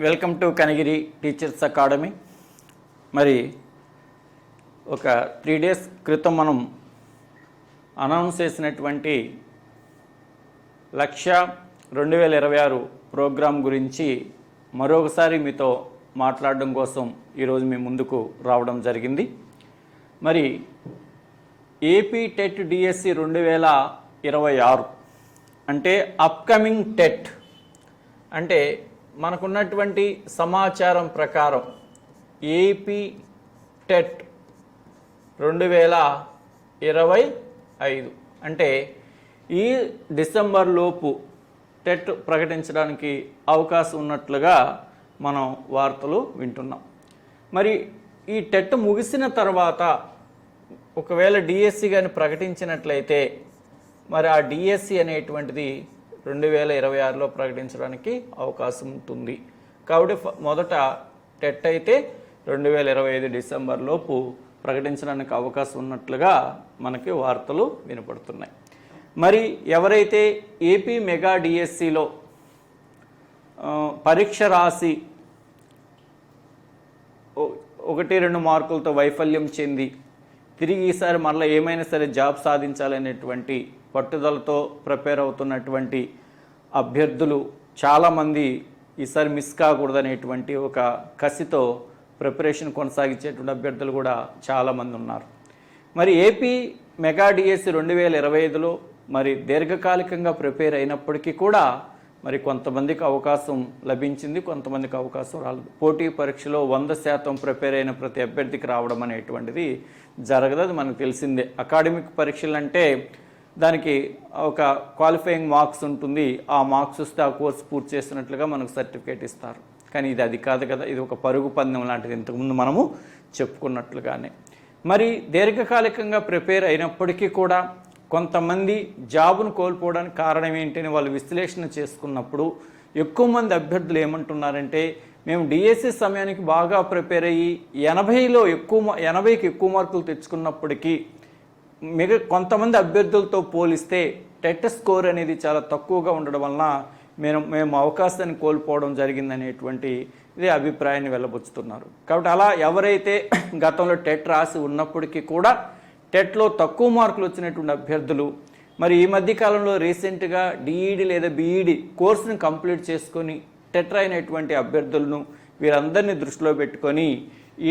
Welcome to Kanigiri teachers academy. మరి ఒక 3 days క్రితం మనం అనౌన్స్ చేసినటువంటి 1,00,2026 ప్రోగ్రాం గురించి మరొకసారి మీతో మాట్లాడడం కోసం ఈరోజు మీ ముందుకు రావడం జరిగింది. మరి ఏపీ టెట్ డిఎస్సి 2026 అంటే అప్కమింగ్ టెట్ అంటే మనకున్నటువంటి సమాచారం ప్రకారం ఏపీ టెట్ 2025 అంటే ఈ డిసెంబర్ లోపు టెట్ ప్రకటించడానికి అవకాశం ఉన్నట్లుగా మనం వార్తలు వింటున్నాం. మరి ఈ టెట్ ముగిసిన తర్వాత ఒకవేళ డిఎస్సి కానీ ప్రకటించినట్లయితే మరి ఆ డిఎస్సి అనేటువంటిది 2026లో ప్రకటించడానికి అవకాశం ఉంటుంది. కాబట్టి మొదట టెట్ అయితే 2025 డిసెంబర్ లోపు ప్రకటించడానికి అవకాశం ఉన్నట్లుగా మనకి వార్తలు వినపడుతున్నాయి. మరి ఎవరైతే ఏపీ మెగా డిఎస్సిలో పరీక్ష రాసి 1-2 మార్కులతో వైఫల్యం చెంది తిరిగి ఈసారి మరలా ఏమైనా సరే జాబ్ సాధించాలనేటువంటి పట్టుదలతో ప్రిపేర్ అవుతున్నటువంటి అభ్యర్థులు చాలామంది ఈసారి మిస్ కాకూడదనేటువంటి ఒక కసితో ప్రిపరేషన్ కొనసాగించేటువంటి అభ్యర్థులు కూడా చాలామంది ఉన్నారు. మరి ఏపీ మెగా డిఎస్సి 2025లో మరి దీర్ఘకాలికంగా ప్రిపేర్ అయినప్పటికీ కూడా మరి కొంతమందికి అవకాశం లభించింది, కొంతమందికి అవకాశం రాలేదు. పోటీ పరీక్షలో 100% ప్రిపేర్ అయిన ప్రతి అభ్యర్థికి రావడం అనేటువంటిది జరగదు. అది మనకు తెలిసిందే. అకాడమిక్ పరీక్షలు అంటే దానికి ఒక క్వాలిఫైయింగ్ మార్క్స్ ఉంటుంది. ఆ మార్క్స్ వస్తే ఆ కోర్సు పూర్తి చేసినట్లుగా మనకు సర్టిఫికేట్ ఇస్తారు. కానీ అది కాదు కదా, ఇది ఒక పరుగు పందెం లాంటిది. ఇంతకుముందు మనము చెప్పుకున్నట్లుగానే మరి దీర్ఘకాలికంగా ప్రిపేర్ అయినప్పటికీ కూడా కొంతమంది జాబును కోల్పోవడానికి కారణం ఏంటని వాళ్ళు విశ్లేషణ చేసుకున్నప్పుడు ఎక్కువ మంది అభ్యర్థులు ఏమంటున్నారంటే, మేము డిఎస్సి సమయానికి బాగా ప్రిపేర్ అయ్యి 80కి ఎక్కువ మార్కులు తెచ్చుకున్నప్పటికీ కొంతమంది అభ్యర్థులతో పోలిస్తే టెట్ స్కోర్ అనేది చాలా తక్కువగా ఉండడం వలన మేము అవకాశాన్ని కోల్పోవడం జరిగిందనేటువంటి ఇది అభిప్రాయాన్ని వెళ్ళబుచ్చుతున్నారు. కాబట్టి అలా ఎవరైతే గతంలో టెట్ రాసి ఉన్నప్పటికీ కూడా టెట్లో తక్కువ మార్కులు వచ్చినటువంటి అభ్యర్థులు మరి ఈ మధ్యకాలంలో రీసెంట్గా డిఈడి లేదా బిఈడి కోర్సును కంప్లీట్ చేసుకొని టెట్ అయినటువంటి అభ్యర్థులను వీరందరినీ దృష్టిలో పెట్టుకొని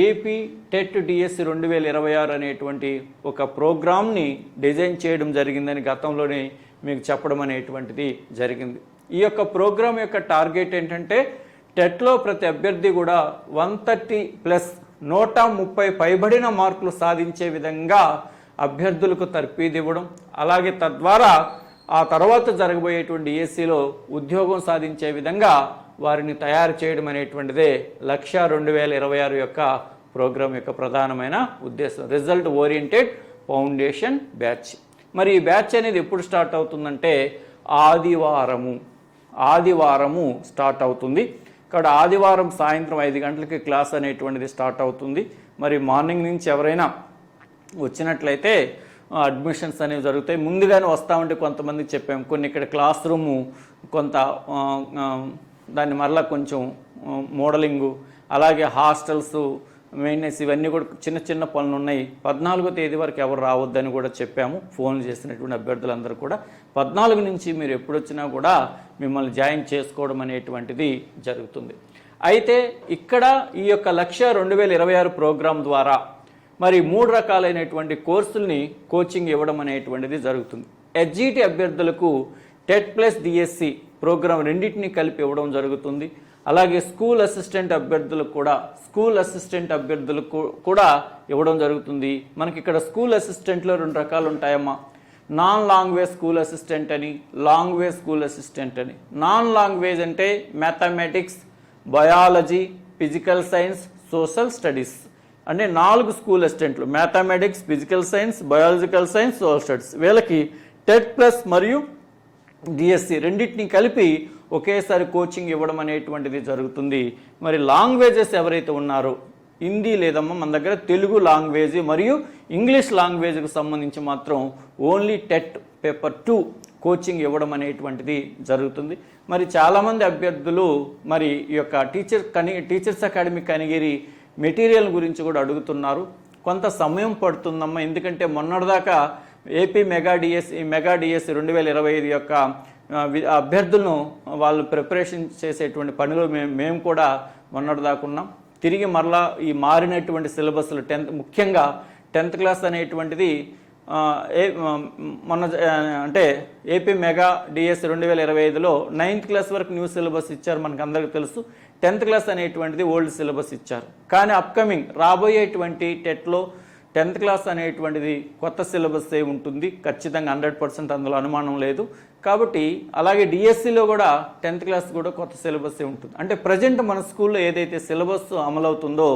ఏపీ టెట్ డిఎస్సి 2026 అనేటువంటి ఒక ప్రోగ్రామ్ని డిజైన్ చేయడం జరిగిందని గతంలోనే మీకు చెప్పడం అనేటువంటిది జరిగింది. ఈ యొక్క ప్రోగ్రాం యొక్క టార్గెట్ ఏంటంటే టెట్లో ప్రతి అభ్యర్థి కూడా 130+ 130 పైబడిన మార్కులు సాధించే విధంగా అభ్యర్థులకు తర్ఫీదు ఇవ్వడం, అలాగే తద్వారా ఆ తర్వాత జరగబోయేటువంటి డిఎస్సిలో ఉద్యోగం సాధించే విధంగా వారిని తయారు చేయడం అనేటువంటిదే 1,00,2026 యొక్క ప్రోగ్రాం యొక్క ప్రధానమైన ఉద్దేశం. Result oriented foundation batch. మరి ఈ బ్యాచ్ అనేది ఎప్పుడు స్టార్ట్ అవుతుందంటే ఆదివారము స్టార్ట్ అవుతుంది. ఇక్కడ ఆదివారం సాయంత్రం 5 గంటలకి క్లాస్ అనేటువంటిది స్టార్ట్ అవుతుంది. మరి మార్నింగ్ నుంచి ఎవరైనా వచ్చినట్లయితే అడ్మిషన్స్ అనేవి జరుగుతాయి. ముందుగానే వస్తామంటే కొంతమందికి చెప్పాము, కొన్ని ఇక్కడ క్లాస్ రూము కొంత దాన్ని మరలా కొంచెం మోడలింగు, అలాగే హాస్టల్స్ మెయింటెనెన్స్ ఇవన్నీ కూడా చిన్న చిన్న పనులు ఉన్నాయి. 14వ తేదీ వరకు ఎవరు రావద్దని కూడా చెప్పాము. ఫోన్లు చేసినటువంటి అభ్యర్థులందరూ కూడా 14 నుంచి మీరు ఎప్పుడు వచ్చినా కూడా మిమ్మల్ని జాయిన్ చేసుకోవడం అనేటువంటిది జరుగుతుంది. అయితే ఇక్కడ ఈ యొక్క 1,00,2026 ప్రోగ్రాం ద్వారా మరి 3 రకాలైనటువంటి కోర్సుల్ని కోచింగ్ ఇవ్వడం అనేటువంటిది జరుగుతుంది. హెచ్జిటి అభ్యర్థులకు టెట్ ప్లస్ డిఎస్సి ప్రోగ్రాం రెండింటినీ కలిపి ఇవ్వడం జరుగుతుంది. అలాగే స్కూల్ అసిస్టెంట్ అభ్యర్థులకు కూడా ఇవ్వడం జరుగుతుంది. మనకి ఇక్కడ స్కూల్ అసిస్టెంట్లో 2 రకాలు ఉంటాయమ్మా. నాన్ లాంగ్వేజ్ స్కూల్ అసిస్టెంట్ అని, లాంగ్వేజ్ స్కూల్ అసిస్టెంట్ అని. నాన్ లాంగ్వేజ్ అంటే mathematics, biology, physical science, social studies అంటే 4 స్కూల్ అసిస్టెంట్లు. Mathematics, physical science, biological science, social studies. వీళ్ళకి టెట్ ప్లస్ మరియు డిఎస్సి రెండింటినీ కలిపి ఒకేసారి కోచింగ్ ఇవ్వడం అనేటువంటిది జరుగుతుంది. మరి లాంగ్వేజెస్ ఎవరైతే ఉన్నారో హిందీ లేదమ్మా మన దగ్గర తెలుగు లాంగ్వేజ్ మరియు ఇంగ్లీష్ లాంగ్వేజ్కి సంబంధించి మాత్రం ఓన్లీ టెట్ పేపర్ 2 కోచింగ్ ఇవ్వడం అనేటువంటిది జరుగుతుంది. మరి చాలామంది అభ్యర్థులు మరి ఈ యొక్క టీచర్స్ అకాడమీ కనిగిరి మెటీరియల్ గురించి కూడా అడుగుతున్నారు. కొంత సమయం పడుతుందమ్మా, ఎందుకంటే మొన్నటిదాకా ఏపీ మెగా డిఎస్సి 2025 యొక్క అభ్యర్థులను వాళ్ళు ప్రిపరేషన్ చేసేటువంటి పనిలో మేము కూడా మొన్నటిదాకా ఉన్నాం. తిరిగి మరలా ఈ మారినటువంటి సిలబస్లు ముఖ్యంగా 10th క్లాస్ అనేటువంటిది మొన్న అంటే ఏపీ మెగా డిఎస్సి 2025లో 9th క్లాస్ వరకు న్యూ సిలబస్ ఇచ్చారు, మనకు అందరికీ తెలుసు. 10th క్లాస్ అనేటువంటిది ఓల్డ్ సిలబస్ ఇచ్చారు. కానీ అప్కమింగ్ రాబోయేటువంటి టెట్లో 10th క్లాస్ అనేటువంటిది కొత్త సిలబస్ ఉంటుంది, ఖచ్చితంగా 100% అందులో అనుమానం లేదు. కాబట్టి అలాగే డిఎస్సిలో కూడా 10th క్లాస్ కూడా కొత్త సిలబస్ ఉంటుంది. అంటే ప్రజెంట్ మన స్కూల్లో ఏదైతే సిలబస్ అమలవుతుందో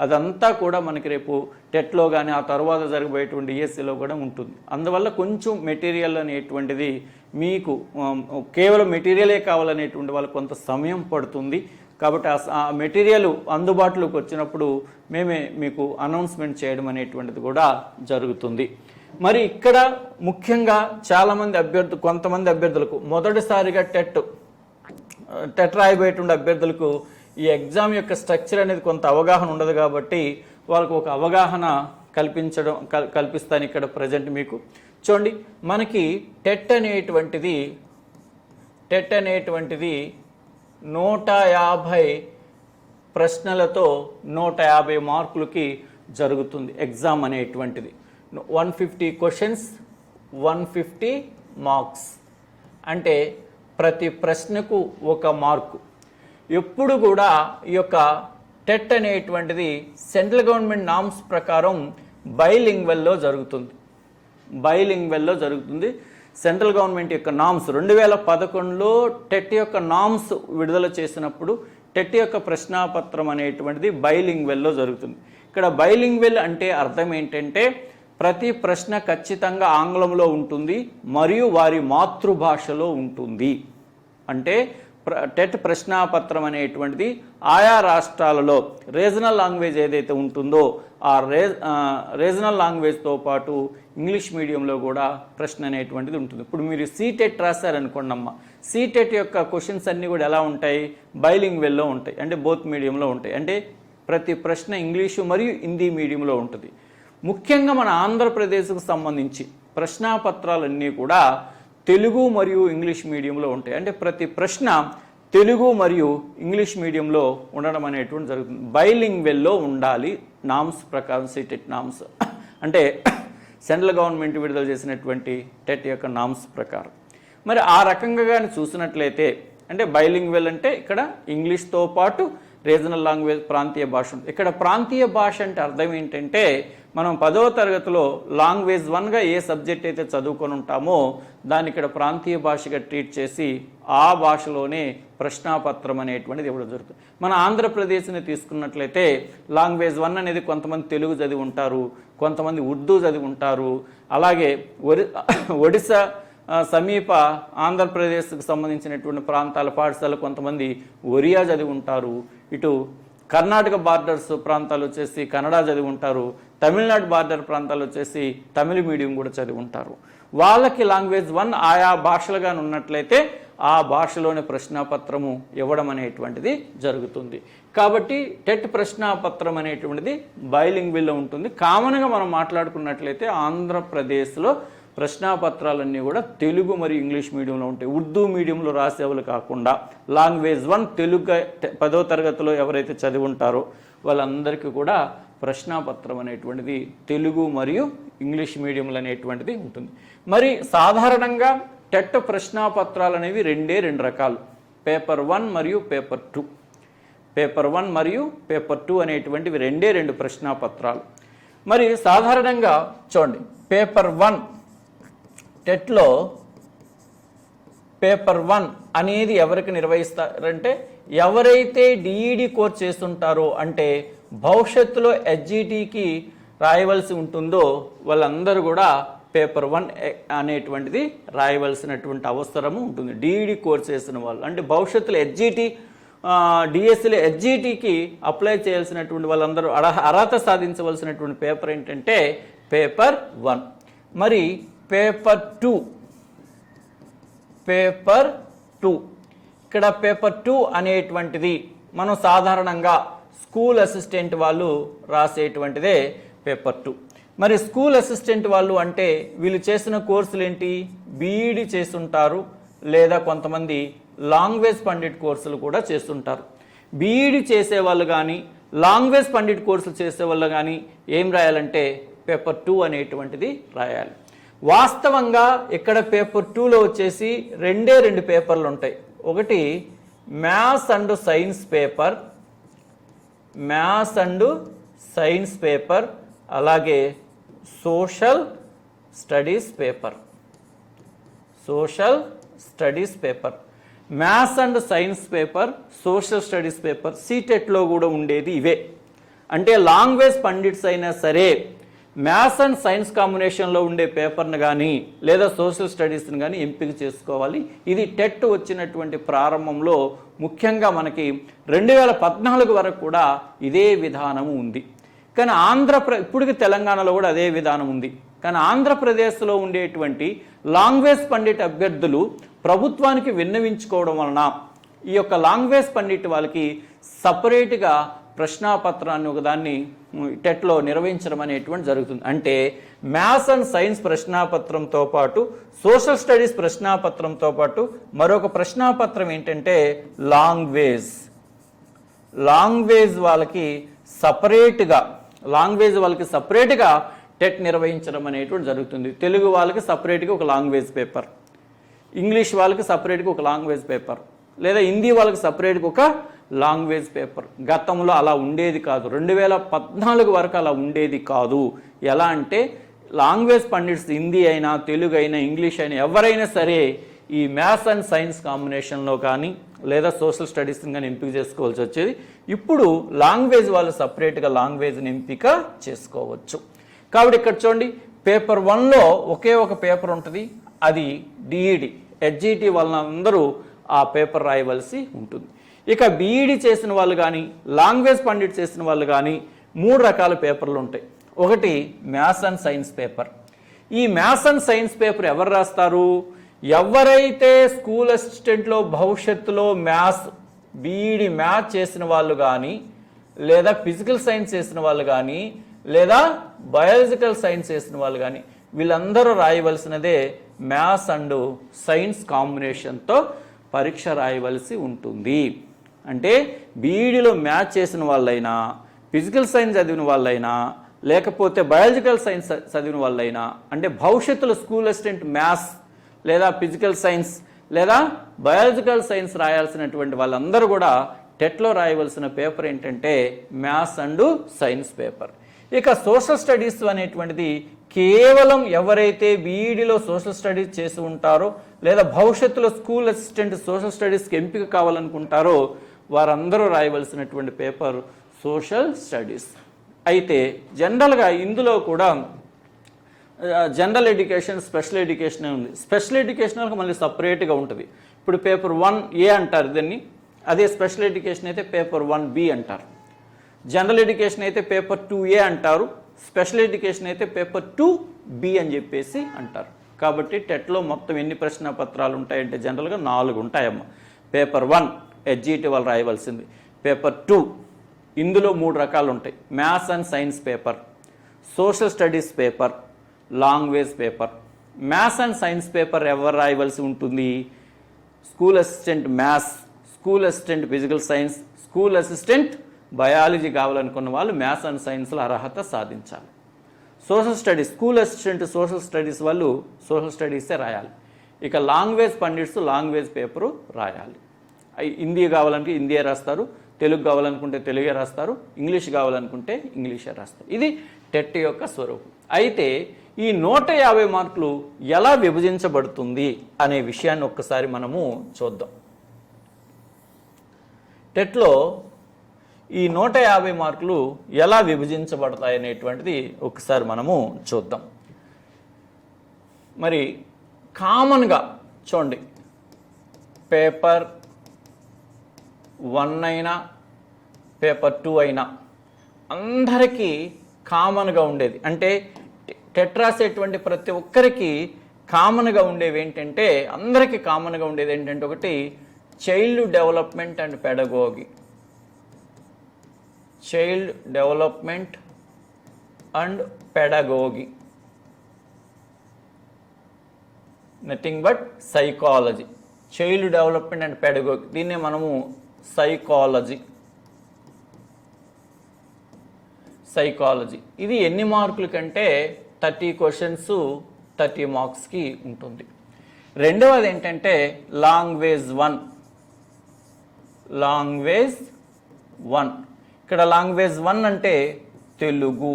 అదంతా కూడా మనకి రేపు టెట్లో కానీ ఆ తర్వాత జరగబోయేటువంటి డిఎస్సిలో కూడా ఉంటుంది. అందువల్ల కొంచెం మెటీరియల్ అనేటువంటిది మీకు కేవలం మెటీరియలే కావాలనేటువంటి వాళ్ళకి కొంత సమయం పడుతుంది. కాబట్టి ఆ మెటీరియల్ అందుబాటులోకి వచ్చినప్పుడు మేమే మీకు అనౌన్స్మెంట్ చేయడం అనేటువంటిది కూడా జరుగుతుంది. మరి ఇక్కడ ముఖ్యంగా కొంతమంది అభ్యర్థులకు మొదటిసారిగా టెట్ రాయబోయేటువంటి అభ్యర్థులకు ఈ ఎగ్జామ్ యొక్క స్ట్రక్చర్ అనేది కొంత అవగాహన ఉండదు. కాబట్టి వాళ్ళకు ఒక అవగాహన కల్పిస్తాను ఇక్కడ ప్రజెంట్ మీకు. చూడండి, మనకి టెట్ అనేటువంటిది 150 ప్రశ్నలతో 150 మార్కులకి జరుగుతుంది ఎగ్జామ్ అనేటువంటిది. 150 క్వశ్చన్స్ 150 మార్క్స్, అంటే ప్రతి ప్రశ్నకు 1 మార్కు. ఎప్పుడు కూడా ఈ యొక్క టెట్ అనేటువంటిది సెంట్రల్ గవర్నమెంట్ నామ్స్ ప్రకారం బైలింగ్వెల్లో జరుగుతుంది. సెంట్రల్ గవర్నమెంట్ యొక్క నామ్స్ 2011లో టెట్ యొక్క నామ్స్ విడుదల చేసినప్పుడు టెట్ యొక్క ప్రశ్నాపత్రం అనేటువంటిది బైలింగ్వెల్లో జరుగుతుంది. ఇక్కడ బైలింగ్వెల్ అంటే అర్థం ఏంటంటే ప్రతి ప్రశ్న ఖచ్చితంగా ఆంగ్లంలో ఉంటుంది మరియు వారి మాతృభాషలో ఉంటుంది. అంటే టెట్ ప్రశ్నాపత్రం అనేటువంటిది ఆయా రాష్ట్రాలలో రీజనల్ లాంగ్వేజ్ ఏదైతే ఉంటుందో ఆ రీజనల్ లాంగ్వేజ్తో పాటు ఇంగ్లీష్ మీడియంలో కూడా ప్రశ్న అనేటువంటిది ఉంటుంది. ఇప్పుడు మీరు సీటెట్ రాశారనుకోండి అమ్మ, సీటెట్ యొక్క క్వశ్చన్స్ అన్నీ కూడా ఎలా ఉంటాయి? బైలింగ్వెల్లో ఉంటాయి, అంటే బోత్ మీడియంలో ఉంటాయి. అంటే ప్రతి ప్రశ్న ఇంగ్లీషు మరియు హిందీ మీడియంలో ఉంటుంది. ముఖ్యంగా మన ఆంధ్రప్రదేశ్కు సంబంధించి ప్రశ్నాపత్రాలన్నీ కూడా తెలుగు మరియు ఇంగ్లీష్ మీడియంలో ఉంటాయి. అంటే ప్రతి ప్రశ్న తెలుగు మరియు ఇంగ్లీష్ మీడియంలో ఉండడం అనేటువంటి జరుగుతుంది. బైలింగ్వెల్లో ఉండాలి నామ్స్ ప్రకారం, సీటెట్ నామ్స్ అంటే సెంట్రల్ గవర్నమెంట్ విడుదల చేసినటువంటి టెట్ యొక్క నామ్స్ ప్రకారం. మరి ఆ రకంగా కానీ చూసినట్లయితే అంటే బైలింగ్వెల్ అంటే ఇక్కడ ఇంగ్లీష్తో పాటు రీజనల్ లాంగ్వేజ్ ప్రాంతీయ భాష ఉంటుంది. ఇక్కడ ప్రాంతీయ భాష అంటే అర్థం ఏంటంటే మనం 10వ తరగతిలో లాంగ్వేజ్ 1గా ఏ సబ్జెక్ట్ అయితే చదువుకొని ఉంటామో దాన్ని ఇక్కడ ప్రాంతీయ భాషగా ట్రీట్ చేసి ఆ భాషలోనే ప్రశ్నాపత్రం అనేటువంటిది ఇవ్వడం జరుగుతుంది. మన ఆంధ్రప్రదేశ్ని తీసుకున్నట్లయితే లాంగ్వేజ్ 1 అనేది కొంతమంది తెలుగు చదివి ఉంటారు, కొంతమంది ఉర్దూ చదివి ఉంటారు, అలాగే ఒడిశా సమీప ఆంధ్రప్రదేశ్కి సంబంధించినటువంటి ప్రాంతాల పాఠశాల కొంతమంది ఒరియా చదివి ఉంటారు, ఇటు కర్ణాటక బార్డర్స్ ప్రాంతాలు వచ్చేసి కన్నడ చదివి ఉంటారు, తమిళనాడు బార్డర్ ప్రాంతాలు వచ్చేసి తమిళ మీడియం కూడా చదివి ఉంటారు. వాళ్ళకి లాంగ్వేజ్ 1 ఆయా భాషలుగా ఉన్నట్లయితే ఆ భాషలోని ప్రశ్నాపత్రము ఇవ్వడం అనేటువంటిది జరుగుతుంది. కాబట్టి టెట్ ప్రశ్నాపత్రం అనేటువంటిది బైలింగ్వెల్లో ఉంటుంది. కామన్గా మనం మాట్లాడుకున్నట్లయితే ఆంధ్రప్రదేశ్లో ప్రశ్నాపత్రాలన్నీ కూడా తెలుగు మరియు ఇంగ్లీష్ మీడియంలో ఉంటాయి. ఉర్దూ మీడియంలో రాసేవాళ్ళు కాకుండా లాంగ్వేజ్ 1 తెలుగు 10వ తరగతిలో ఎవరైతే చదివి ఉంటారో వాళ్ళందరికీ కూడా ప్రశ్నాపత్రం అనేటువంటిది తెలుగు మరియు ఇంగ్లీష్ మీడియంలో అనేటువంటిది ఉంటుంది. మరి సాధారణంగా టెట్ ప్రశ్నాపత్రాలు అనేవి రెండు రకాలు, పేపర్ 1 మరియు పేపర్ 2. పేపర్ 1 మరియు పేపర్ 2 అనేటువంటివి రెండు ప్రశ్నాపత్రాలు. మరి సాధారణంగా చూడండి, పేపర్ 1 టెట్లో పేపర్ 1 అనేది ఎవరికి నిర్వహిస్తారంటే ఎవరైతే డిఈడి కోర్స్ చేస్తుంటారో, అంటే భవిష్యత్తులో హెచ్జిటికి రాయవలసి ఉంటుందో వాళ్ళందరూ కూడా పేపర్ 1 అనేటువంటిది రాయవలసినటువంటి అవసరము ఉంటుంది. డిఈడి కోర్స్ చేసిన వాళ్ళు అంటే భవిష్యత్తులో హెచ్జిటి డిఎస్సిలో హెచ్జిటికి అప్లై చేయాల్సినటువంటి వాళ్ళందరూ అర్హత సాధించవలసినటువంటి పేపర్ ఏంటంటే పేపర్ 1. మరి పేపర్ 2 పేపర్ 2. ఇక్కడ పేపర్ 2 అనేటువంటిది మనం సాధారణంగా స్కూల్ అసిస్టెంట్ వాళ్ళు రాసేటువంటిదే పేపర్ 2. మరి స్కూల్ అసిస్టెంట్ వాళ్ళు అంటే వీళ్ళు చేసిన కోర్సులు ఏంటి? బీఈడి చేస్తుంటారు, లేదా కొంతమంది లాంగ్వేజ్ పండిట్ కోర్సులు కూడా చేస్తుంటారు. బీఈడి చేసేవాళ్ళు కానీ లాంగ్వేజ్ పండిట్ కోర్సులు చేసేవాళ్ళు కానీ ఏం రాయాలంటే పేపర్ 2 అనేటువంటిది రాయాలి. వాస్తవంగా ఇక్కడ పేపర్ 2లో వచ్చేసి రెండు పేపర్లు ఉంటాయి. ఒకటి మ్యాథ్స్ అండ్ సైన్స్ పేపర్, అలాగే social studies paper. Maths and science paper, social studies paper సీటెట్లో కూడా ఉండేది ఇవే. అంటే లాంగ్వేజ్ పండిట్స్ అయినా సరే మ్యాథ్స్ అండ్ సైన్స్ కాంబినేషన్లో ఉండే పేపర్ను కానీ లేదా సోషల్ స్టడీస్ని కానీ ఎంపిక చేసుకోవాలి. ఇది టెట్ వచ్చినటువంటి ప్రారంభంలో ముఖ్యంగా మనకి 2014 వరకు కూడా ఇదే విధానము ఉంది. కానీ ఇప్పటికి తెలంగాణలో కూడా అదే విధానం ఉంది. కానీ ఆంధ్రప్రదేశ్లో ఉండేటువంటి లాంగ్వేజ్ పండిట్ అభ్యర్థులు ప్రభుత్వానికి విన్నవించుకోవడం వలన ఈ యొక్క లాంగ్వేజ్ పండిట్ వాళ్ళకి సపరేట్గా ప్రశ్నాపత్రాన్ని ఒకదాన్ని టెట్లో నిర్వహించడం అనేటువంటి జరుగుతుంది. అంటే మ్యాథ్స్ అండ్ సైన్స్ ప్రశ్నాపత్రంతో పాటు సోషల్ స్టడీస్ ప్రశ్నాపత్రంతో పాటు మరొక ప్రశ్నాపత్రం ఏంటంటే లాంగ్వేజ్ వాళ్ళకి సపరేట్గా టెట్ నిర్వహించడం అనేటువంటి జరుగుతుంది. తెలుగు వాళ్ళకి సపరేట్గా ఒక లాంగ్వేజ్ పేపర్, ఇంగ్లీష్ వాళ్ళకి సపరేట్గా ఒక లాంగ్వేజ్ పేపర్, లేదా హిందీ వాళ్ళకి సపరేట్గా ఒక లాంగ్వేజ్ పేపర్. గతంలో అలా ఉండేది కాదు. 2014 వరకు అలా ఉండేది కాదు. ఎలా అంటే లాంగ్వేజ్ పండిట్స్ హిందీ అయినా తెలుగు అయినా ఇంగ్లీష్ అయినా ఎవరైనా సరే ఈ మ్యాథ్స్ అండ్ సైన్స్ కాంబినేషన్లో కానీ లేదా సోషల్ స్టడీస్ని కానీ ఎంపిక చేసుకోవాల్సి వచ్చేది. ఇప్పుడు లాంగ్వేజ్ వాళ్ళు సపరేట్గా లాంగ్వేజ్ని ఎంపిక చేసుకోవచ్చు. కాబట్టి ఇక్కడ చూడండి, పేపర్ 1లో ఒకే ఒక పేపర్ ఉంటుంది, అది డిఈడి హెచ్జిటి వాళ్ళందరూ ఆ పేపర్ రాయవలసి ఉంటుంది. ఇక బీఈడి చేసిన వాళ్ళు కానీ లాంగ్వేజ్ పండిట్ చేసిన వాళ్ళు కానీ 3 రకాల పేపర్లు ఉంటాయి. ఒకటి మ్యాథ్స్ అండ్ సైన్స్ పేపర్. ఈ మ్యాథ్స్ అండ్ సైన్స్ పేపర్ ఎవరు రాస్తారు? ఎవరైతే స్కూల్ అసిస్టెంట్లో భవిష్యత్తులో బీఈడి మ్యాథ్స్ చేసిన వాళ్ళు కానీ లేదా ఫిజికల్ సైన్స్ చేసిన వాళ్ళు కానీ లేదా బయాలజికల్ సైన్స్ చేసిన వాళ్ళు కానీ వీళ్ళందరూ రాయవలసినదే మ్యాథ్స్ అండ్ సైన్స్ కాంబినేషన్తో పరీక్ష రాయవలసి ఉంటుంది. అంటే బీఈడిలో మ్యాథ్స్ చేసిన వాళ్ళైనా ఫిజికల్ సైన్స్ చదివిన వాళ్ళైనా లేకపోతే బయాలజికల్ సైన్స్ చదివిన వాళ్ళైనా, అంటే భవిష్యత్తులో స్కూల్ అసిస్టెంట్ మ్యాథ్స్ లేదా ఫిజికల్ సైన్స్ లేదా బయాలజికల్ సైన్స్ రాయాల్సినటువంటి వాళ్ళందరూ కూడా టెట్లో రాయవలసిన పేపర్ ఏంటంటే మ్యాథ్స్ అండ్ సైన్స్ పేపర్. ఇక సోషల్ స్టడీస్ అనేటువంటిది కేవలం ఎవరైతే బీఈడిలో సోషల్ స్టడీస్ చేసి ఉంటారో లేదా భవిష్యత్తులో స్కూల్ అసిస్టెంట్ సోషల్ స్టడీస్కి ఎంపిక కావాలనుకుంటారో వారందరూ రాయవలసినటువంటి పేపర్ సోషల్ స్టడీస్. అయితే జనరల్గా ఇందులో కూడా జనరల్ ఎడ్యుకేషన్, స్పెషల్ ఎడ్యుకేషన్ ఉంది. స్పెషల్ ఎడ్యుకేషన్ మళ్ళీ సపరేట్గా ఉంటుంది. ఇప్పుడు పేపర్ 1A అంటారు దీన్ని, అదే స్పెషల్ ఎడ్యుకేషన్ అయితే పేపర్ 1B అంటారు. జనరల్ ఎడ్యుకేషన్ అయితే పేపర్ 2A అంటారు, స్పెషల్ ఎడ్యుకేషన్ అయితే పేపర్ 2B అని చెప్పేసి అంటారు. కాబట్టి టెట్లో మొత్తం ఎన్ని ప్రశ్న పత్రాలు ఉంటాయంటే జనరల్గా 4 ఉంటాయమ్మ. పేపర్ 1 హెచ్జిటి వాళ్ళు రాయవలసింది. పేపర్ 2 ఇందులో 3 రకాలు ఉంటాయి. Maths and science paper, social studies paper, language paper. Maths and science paper ఎవరు రాయవలసి ఉంటుంది? School assistant maths, school assistant physical science, school assistant biology కావాలనుకున్న వాళ్ళు మ్యాథ్స్ అండ్ సైన్స్లో అర్హత సాధించాలి. Social studies, school assistant social studies వాళ్ళు social స్టడీసే రాయాలి. ఇక లాంగ్వేజ్ పండిట్స్ లాంగ్వేజ్ పేపరు రాయాలి. హిందీ కావాలంటే హిందీయే రాస్తారు, తెలుగు కావాలనుకుంటే తెలుగే రాస్తారు, ఇంగ్లీష్ కావాలనుకుంటే ఇంగ్లీషే రాస్తారు. ఇది టెట్ యొక్క స్వరూపం. అయితే ఈ 150 మార్కులు ఎలా విభజించబడుతుంది అనే విషయాన్ని ఒక్కసారి మనము చూద్దాం. టెట్లో ఈ 150 మార్కులు ఎలా విభజించబడతాయి అనేటువంటిది ఒకసారి మనము చూద్దాం. మరి కామన్గా చూడండి, పేపర్ 1 అయినా పేపర్ 2 అయినా అందరికీ కామన్గా ఉండేది, అంటే టెట్ రాసేటువంటి ప్రతి ఒక్కరికి కామన్గా ఉండేవి ఏంటంటే, అందరికీ కామన్గా ఉండేది ఏంటంటే, ఒకటి child development and pedagogy. Child development and pedagogy, nothing but psychology. Child development and pedagogy, దీన్నే మనము సైకాలజీ. ఇది ఎన్ని మార్కుల కంటే 30 క్వశ్చన్స్ 30 మార్క్స్కి ఉంటుంది. రెండవది ఏంటంటే లాంగ్వేజ్ 1. ఇక్కడ లాంగ్వేజ్ 1 అంటే తెలుగు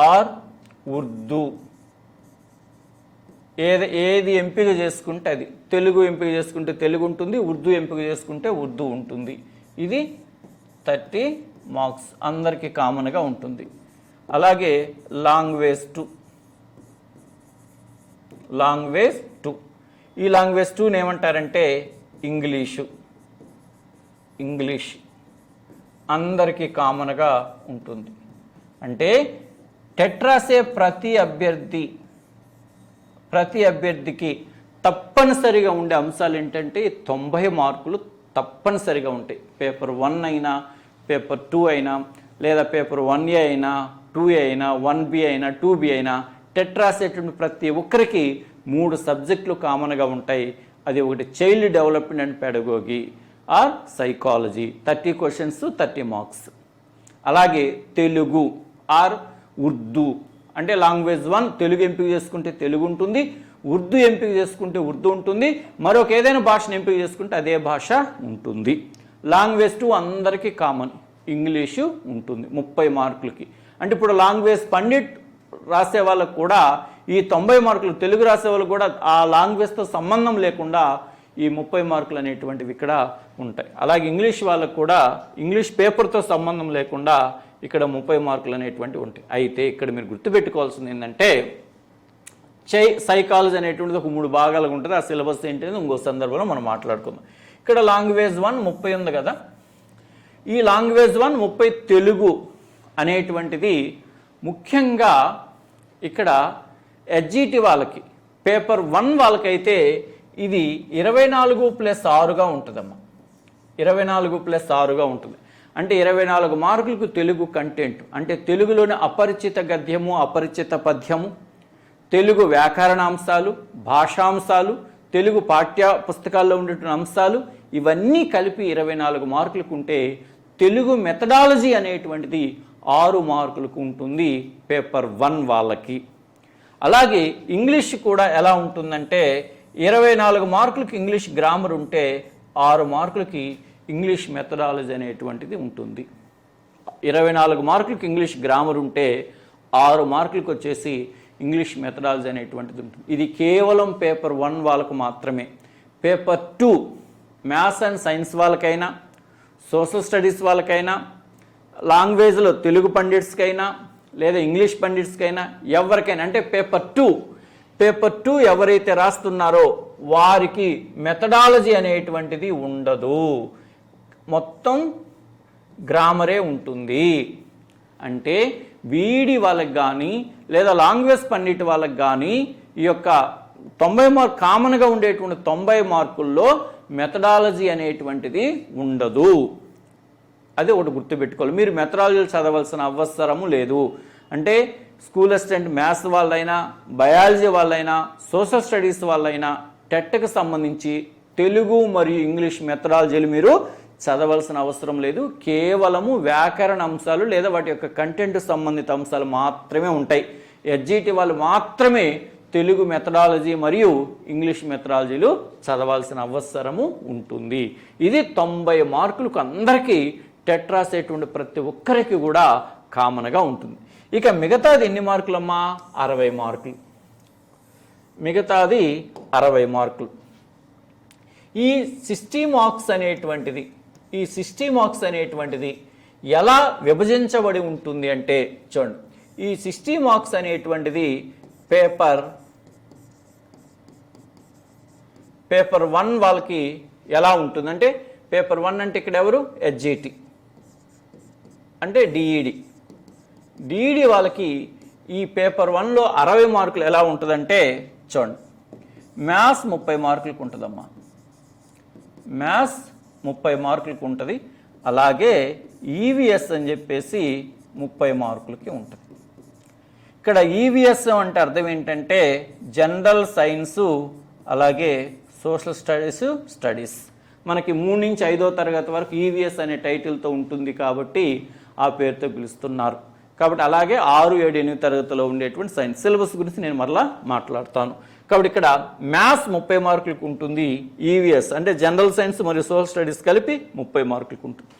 ఆర్ ఉర్దూ, ఏది ఎంపిక చేసుకుంటే అది. తెలుగు ఎంపిక చేసుకుంటే తెలుగు ఉంటుంది, ఉర్దూ ఎంపిక చేసుకుంటే ఉర్దూ ఉంటుంది. ఇది 30 మార్క్స్ అందరికీ కామన్గా ఉంటుంది. అలాగే లాంగ్వేజ్ 2. ఈ లాంగ్వేజ్ 2ని ఏమంటారంటే ఇంగ్లీష్ అందరికీ కామన్గా ఉంటుంది. అంటే టెట్ రాసే ప్రతి అభ్యర్థికి తప్పనిసరిగా ఉండే అంశాలు ఏంటంటే 90 మార్కులు తప్పనిసరిగా ఉంటాయి. పేపర్ 1 అయినా, పేపర్ 2 అయినా, లేదా పేపర్ 1A అయినా, 2A అయినా, 1B అయినా, 2B అయినా, టెట్ రాసేటువంటి ప్రతి ఒక్కరికి 3 సబ్జెక్టులు కామన్గా ఉంటాయి. అది ఒకటి child development and pedagogy or psychology, 30 questions 30 marks. అలాగే తెలుగు ఆర్ ఉర్దూ, అంటే లాంగ్వేజ్ 1 తెలుగు ఎంపిక చేసుకుంటే తెలుగు ఉంటుంది, ఉర్దూ ఎంపిక చేసుకుంటే ఉర్దూ ఉంటుంది, మరొక ఏదైనా భాషను ఎంపిక చేసుకుంటే అదే భాష ఉంటుంది. లాంగ్వేజ్ 2 అందరికీ కామన్, ఇంగ్లీషు ఉంటుంది 30 మార్కులకి. అంటే ఇప్పుడు లాంగ్వేజ్ పండిట్ రాసే వాళ్ళకు కూడా ఈ 90 మార్కులు, తెలుగు రాసే వాళ్ళు కూడా ఆ లాంగ్వేజ్తో సంబంధం లేకుండా ఈ 30 మార్కులు అనేటువంటివి ఇక్కడ ఉంటాయి. అలాగే ఇంగ్లీష్ వాళ్ళకు కూడా ఇంగ్లీష్ పేపర్తో సంబంధం లేకుండా ఇక్కడ 30 మార్కులు అనేటువంటివి ఉంటాయి. అయితే ఇక్కడ మీరు గుర్తుపెట్టుకోవాల్సింది ఏంటంటే, సైకాలజీ అనేటువంటిది ఒక 3 భాగాలుగా ఉంటుంది. ఆ సిలబస్ ఏంటనేది ఇంకో సందర్భంలో మనం మాట్లాడుకుందాం. ఇక్కడ లాంగ్వేజ్ 1 30 ఉంది కదా, ఈ లాంగ్వేజ్ 1 30 తెలుగు అనేటువంటిది ముఖ్యంగా ఇక్కడ ఎస్జిటి వాళ్ళకి, పేపర్ 1 వాళ్ళకైతే ఇది 24+6గా ఉంటుందమ్మా. 24+6గా ఉంటుంది. అంటే 24 మార్కులకు తెలుగు కంటెంట్, అంటే తెలుగులోని అపరిచిత గద్యము, అపరిచిత పద్యము, తెలుగు వ్యాకరణాంశాలు, భాషాంశాలు, తెలుగు పాఠ్య పుస్తకాల్లో ఉండేటువంటి అంశాలు, ఇవన్నీ కలిపి 24 మార్కులకు ఉంటే, తెలుగు మెథడాలజీ అనేటువంటిది 6 మార్కులకు ఉంటుంది పేపర్ 1 వాళ్ళకి. అలాగే ఇంగ్లీష్ కూడా ఎలా ఉంటుందంటే, 24 మార్కులకి ఇంగ్లీష్ గ్రామర్ ఉంటే 6 మార్కులకి ఇంగ్లీష్ మెథడాలజీ అనేటువంటిది ఉంటుంది. 24 మార్కులకి ఇంగ్లీష్ గ్రామర్ ఉంటే 6 మార్కులకు వచ్చేసి ఇంగ్లీష్ మెథడాలజీ అనేటువంటిది ఉంటుంది. ఇది కేవలం పేపర్ 1 వాళ్ళకు మాత్రమే. పేపర్ 2 మ్యాథ్స్ అండ్ సైన్స్ వాళ్ళకైనా, సోషల్ స్టడీస్ వాళ్ళకైనా, లాంగ్వేజ్లో తెలుగు పండిట్స్కైనా లేదా ఇంగ్లీష్ పండిట్స్కైనా ఎవరికైనా, అంటే పేపర్ 2 ఎవరైతే రాస్తున్నారో వారికి మెథడాలజీ అనేటువంటిది ఉండదు, మొత్తం గ్రామరే ఉంటుంది. అంటే వీడి వాళ్ళకి కానీ లేదా లాంగ్వేజ్ పండిట్ వాళ్ళకి కానీ ఈ యొక్క 90 మార్క్ కామన్గా ఉండేటువంటి 90 మార్కుల్లో మెథడాలజీ అనేటువంటిది ఉండదు. అది ఒకటి గుర్తుపెట్టుకోవాలి. మీరు మెథడాలజీలు చదవాల్సిన అవసరము లేదు. అంటే స్కూల్ అసిస్టెంట్ మ్యాథ్స్ వాళ్ళైనా, బయాలజీ వాళ్ళైనా, సోషల్ స్టడీస్ వాళ్ళైనా టెట్కి సంబంధించి తెలుగు మరియు ఇంగ్లీష్ మెథడాలజీలు మీరు చదవాల్సిన అవసరం లేదు. కేవలము వ్యాకరణ అంశాలు లేదా వాటి యొక్క కంటెంట్ సంబంధిత అంశాలు మాత్రమే ఉంటాయి. ఎస్జిటి వాళ్ళు మాత్రమే తెలుగు మెథడాలజీ మరియు ఇంగ్లీష్ మెథడాలజీలు చదవాల్సిన అవసరము ఉంటుంది. ఇది 90 మార్కులకు అందరికీ టెట్ రాసేటువంటి ప్రతి ఒక్కరికి కూడా కామన్గా ఉంటుంది. ఇక మిగతాది ఎన్ని మార్కులమ్మా? 60 మార్కులు. మిగతాది 60 మార్కులు. ఈ 60 మార్క్స్ అనేటువంటిది ఎలా విభజించబడి ఉంటుంది అంటే చూడండి, ఈ 60 మార్క్స్ అనేటువంటిది పేపర్ 1 వాళ్ళకి ఎలా ఉంటుందంటే, పేపర్ 1 అంటే ఇక్కడ ఎవరు? ఎస్జిటి అంటే డిఈడి వాళ్ళకి ఈ పేపర్ 1లో 60 మార్కులు ఎలా ఉంటుందంటే చూడండి, మ్యాథ్స్ 30 మార్కులకు ఉంటుందమ్మా, మ్యాథ్స్ 30 మార్కులకు ఉంటుంది. అలాగే ఈవీఎస్ అని చెప్పేసి 30 మార్కులకి ఉంటుంది. ఇక్కడ ఈవీఎస్ అంటే అర్థం ఏంటంటే జనరల్ సైన్సు అలాగే సోషల్ స్టడీస్ మనకి 3 నుంచి 5వ తరగతి వరకు ఈవీఎస్ అనే టైటిల్తో ఉంటుంది కాబట్టి ఆ పేరుతో పిలుస్తున్నారు. కాబట్టి అలాగే 6, 7, 8 తరగతిలో ఉండేటువంటి సైన్స్ సిలబస్ గురించి నేను మరలా మాట్లాడతాను. కాబట్టి ఇక్కడ మ్యాథ్స్ 30 మార్కులకు ఉంటుంది, ఈవీఎస్ అంటే జనరల్ సైన్స్ మరియు సోషల్ స్టడీస్ కలిపి 30 మార్కులకు ఉంటుంది.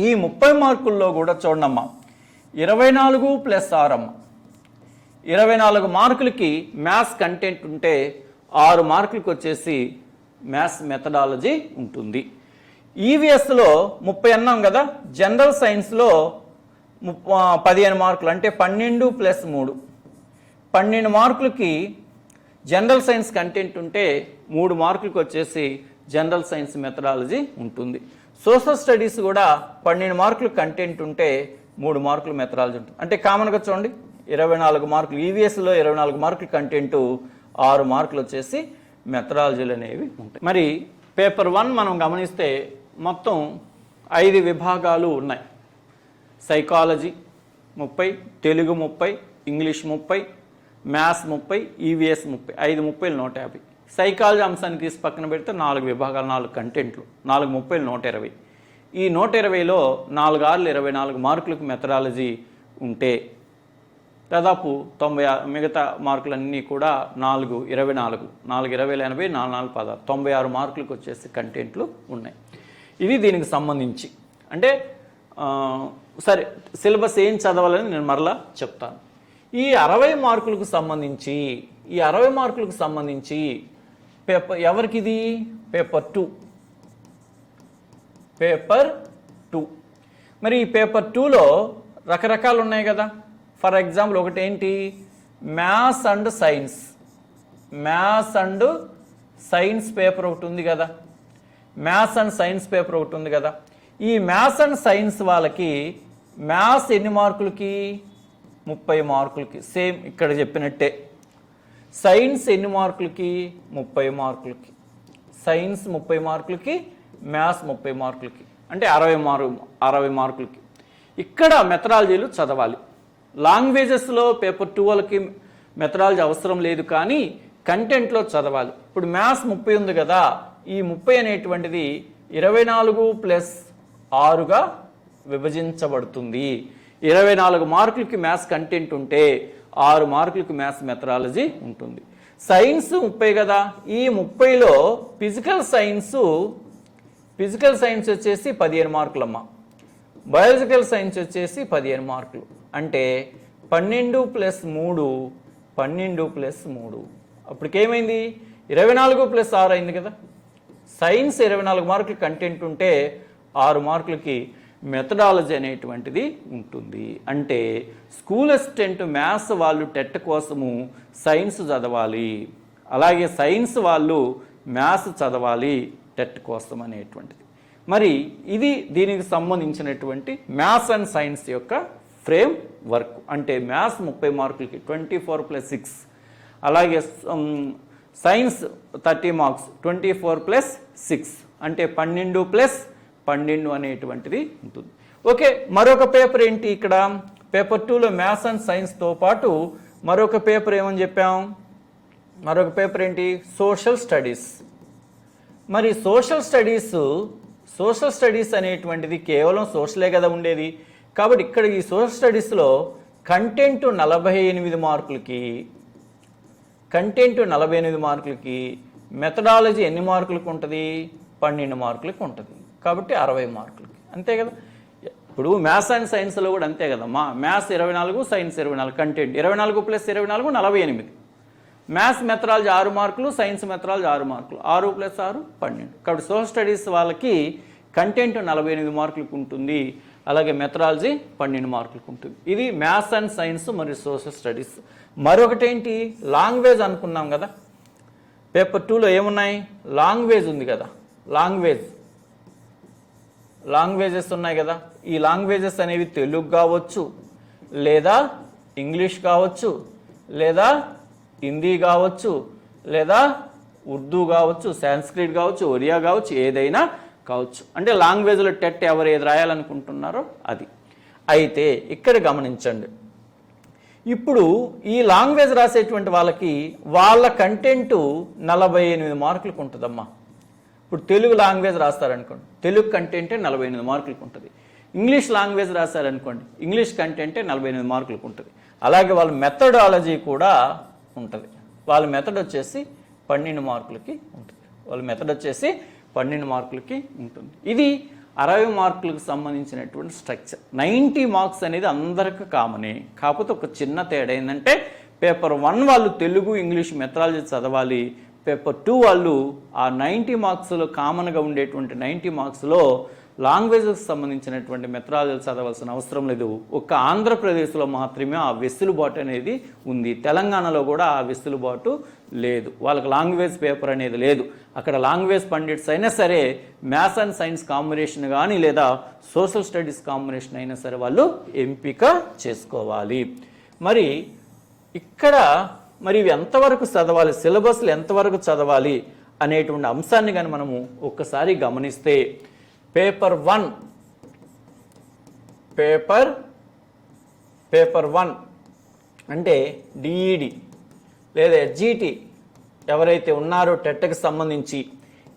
ఈ 30 మార్కుల్లో కూడా చూడమ్మా 24 + 6 అమ్మ, 24 మార్కులకి మ్యాథ్స్ కంటెంట్ ఉంటే 6 మార్కులకు వచ్చేసి మ్యాథ్స్ మెథడాలజీ ఉంటుంది. ఈవీఎస్లో 30 అన్నాం కదా, జనరల్ సైన్స్లో 15 మార్కులు అంటే 12 + 3, 12 మార్కులకి జనరల్ సైన్స్ కంటెంట్ ఉంటే 3 మార్కులకు వచ్చేసి జనరల్ సైన్స్ మెథడాలజీ ఉంటుంది. సోషల్ స్టడీస్ కూడా 12 మార్కులు కంటెంట్ ఉంటే 3 మార్కులు మెథడాలజీ ఉంటుంది. అంటే కామన్గా చూడండి 24 మార్కులు ఈవీఎస్లో 24 మార్కులు కంటెంట్, 6 మార్కులు వచ్చేసి మెథడాలజీలు అనేవి ఉంటాయి. మరి పేపర్ 1 మనం గమనిస్తే మొత్తం 5 విభాగాలు ఉన్నాయి. Psychology 30, Telugu 30, English 30, maths 30, EVS 30, 5 30 150. Psychology అంశాన్ని తీసి పక్కన పెడితే 4 విభాగాలు, 4 కంటెంట్లు, 4 30 120. ఈ 120లో 4 6 24 మార్కులకు మెథడాలజీ ఉంటే దాదాపు 90 మిగతా మార్కులన్నీ కూడా 4 24, 4 20 80, 4 4 16, 96 మార్కులకు వచ్చేసి కంటెంట్లు ఉన్నాయి. ఇవి దీనికి సంబంధించి. అంటే సరే సిలబస్ ఏం చదవాలని నేను మరలా చెప్తాను. ఈ 60 మార్కులకు సంబంధించి పేపర్ ఎవరికి ఇది పేపర్ 2. మరి ఈ పేపర్ 2లో రకరకాలు ఉన్నాయి కదా. ఫర్ ఎగ్జాంపుల్ ఒకటి ఏంటి, మ్యాథ్స్ అండ్ సైన్స్ పేపర్ ఒకటి ఉంది కదా, ఈ మ్యాథ్స్ అండ్ సైన్స్ వాళ్ళకి మ్యాథ్స్ ఎన్ని మార్కులకి 30 మార్కులకి, సేమ్ ఇక్కడ చెప్పినట్టే. సైన్స్ ఎన్ని మార్కులకి 30 మార్కులకి, సైన్స్ 30 మార్కులకి, మ్యాథ్స్ 30 మార్కులకి, అంటే 60 మార్కులకి. ఇక్కడ మెథడాలజీలు చదవాలి. లాంగ్వేజెస్లో పేపర్ 2 వాళ్ళకి మెథడాలజీ అవసరం లేదు, కానీ కంటెంట్లో చదవాలి. ఇప్పుడు మ్యాథ్స్ 30 ఉంది కదా, ఈ 30 అనేటువంటిది 24 + 6గా విభజించబడుతుంది. 24 మార్కులకి మ్యాథ్స్ కంటెంట్ ఉంటే 6 మార్కులకి మ్యాథ్స్ మెథడాలజీ ఉంటుంది. సైన్స్ 30 కదా, ఈ 30లో ఫిజికల్ సైన్స్ వచ్చేసి 15 మార్కులమ్మ, బయాలజికల్ సైన్స్ వచ్చేసి 15 మార్కులు. అంటే 12 + 3 అప్పటికేమైంది 24 + 6 అయింది కదా. సైన్స్ 24 మార్కులు కంటెంట్ ఉంటే 6 మార్కులకి మెథడాలజీ అనేటువంటిది ఉంటుంది. అంటే స్కూల్ అసిస్టెంట్ మ్యాథ్స్ వాళ్ళు టెట్ కోసము సైన్స్ చదవాలి, అలాగే సైన్స్ వాళ్ళు మ్యాథ్స్ చదవాలి టెట్ కోసం అనేటువంటిది. మరి ఇది దీనికి సంబంధించినటువంటి మ్యాథ్స్ అండ్ సైన్స్ యొక్క ఫ్రేమ్ వర్క్. అంటే మ్యాథ్స్ 30 మార్కులకి 24 + 6, అలాగే సైన్స్ 30 మార్క్స్ 24 + 6 అంటే 12 + 12 అనేటువంటిది ఉంటుంది. ఓకే, మరొక పేపర్ ఏంటి ఇక్కడ పేపర్ 2లో మ్యాథ్స్ అండ్ సైన్స్తో పాటు మరొక పేపర్ ఏమని చెప్పాం, మరొక పేపర్ ఏంటి సోషల్ స్టడీస్. మరి సోషల్ స్టడీస్ అనేటువంటిది కేవలం సోషలే కదా ఉండేది. కాబట్టి ఇక్కడ ఈ సోషల్ స్టడీస్లో కంటెంట్ 48 మార్కులకి, మెథడాలజీ ఎన్ని మార్కులకు ఉంటుంది 12 మార్కులకు ఉంటుంది. కాబట్టి 60 మార్కులకి, అంతే కదా. ఇప్పుడు మ్యాథ్స్ అండ్ సైన్స్లో కూడా అంతే కదమ్మా, maths 24, science 24, content 24 + 24 48. Maths methodology 6 మార్కులు, సైన్స్ మెథడాలజీ 6 మార్కులు, 6 + 6 12. కాబట్టి సోషల్ స్టడీస్ వాళ్ళకి కంటెంట్ 48 మార్కులకు ఉంటుంది, అలాగే మెథడాలజీ 12 మార్కులకు ఉంటుంది. ఇది మ్యాథ్స్ అండ్ సైన్స్ మరియు సోషల్ స్టడీస్. మరొకటి ఏంటి లాంగ్వేజ్ అనుకున్నాం కదా. పేపర్ 2లో ఏమున్నాయి, లాంగ్వేజ్ ఉంది కదా, లాంగ్వేజెస్ ఉన్నాయి కదా. ఈ లాంగ్వేజెస్ అనేవి తెలుగు కావచ్చు లేదా ఇంగ్లీష్ కావచ్చు, లేదా హిందీ కావచ్చు, లేదా ఉర్దూ కావచ్చు, సాంస్క్రిట్ కావచ్చు, ఒరియా కావచ్చు, ఏదైనా కావచ్చు. అంటే లాంగ్వేజ్లో టెట్ ఎవరు ఏది రాయాలనుకుంటున్నారో అది. అయితే ఇక్కడ గమనించండి, ఇప్పుడు ఈ లాంగ్వేజ్ రాసేటువంటి వాళ్ళకి వాళ్ళ కంటెంటు 48 మార్కులకు ఉంటుందమ్మా. ఇప్పుడు తెలుగు లాంగ్వేజ్ రాస్తారనుకోండి, తెలుగు కంటెంటే 48 మార్కులకు ఉంటుంది. ఇంగ్లీష్ లాంగ్వేజ్ రాశారనుకోండి, ఇంగ్లీష్ కంటెంటే 48 మార్కులకు ఉంటుంది. అలాగే వాళ్ళ మెథడాలజీ కూడా ఉంటుంది. వాళ్ళ మెథడ్ వచ్చేసి 12 మార్కులకి ఉంటుంది. వాళ్ళ మెథడ్ వచ్చేసి 12 మార్కులకి ఉంటుంది. ఇది 60 మార్కులకు సంబంధించినటువంటి స్ట్రక్చర్. 90 మార్క్స్ అనేది అందరికీ కామనే. కాకపోతే ఒక చిన్న తేడా ఏంటంటే పేపర్ 1 వాళ్ళు తెలుగు ఇంగ్లీష్ మెథడాలజీ చదవాలి. పేపర్ 2 వాళ్ళు ఆ 90 మార్క్స్లో కామన్గా ఉండేటువంటి 90 మార్క్స్లో లాంగ్వేజెస్కి సంబంధించినటువంటి మెథడాలజీ చదవాల్సిన అవసరం లేదు. ఒక్క ఆంధ్రప్రదేశ్లో మాత్రమే ఆ వెసులుబాటు అనేది ఉంది. తెలంగాణలో కూడా ఆ వెసులుబాటు లేదు. వాళ్ళకి లాంగ్వేజ్ పేపర్ అనేది లేదు. అక్కడ లాంగ్వేజ్ పండిట్స్ అయినా సరే మ్యాథ్స్ అండ్ సైన్స్ కాంబినేషన్ కానీ లేదా సోషల్ స్టడీస్ కాంబినేషన్ అయినా సరే వాళ్ళు ఎంపిక చేసుకోవాలి. మరి ఇక్కడ ఇవి ఎంతవరకు చదవాలి, సిలబస్లు ఎంతవరకు చదవాలి అనేటువంటి అంశాన్ని కానీ మనము ఒక్కసారి గమనిస్తే పేపర్ 1 అంటే డిఈడి లేదా ఎస్జిటి ఎవరైతే ఉన్నారో టెట్కి సంబంధించి,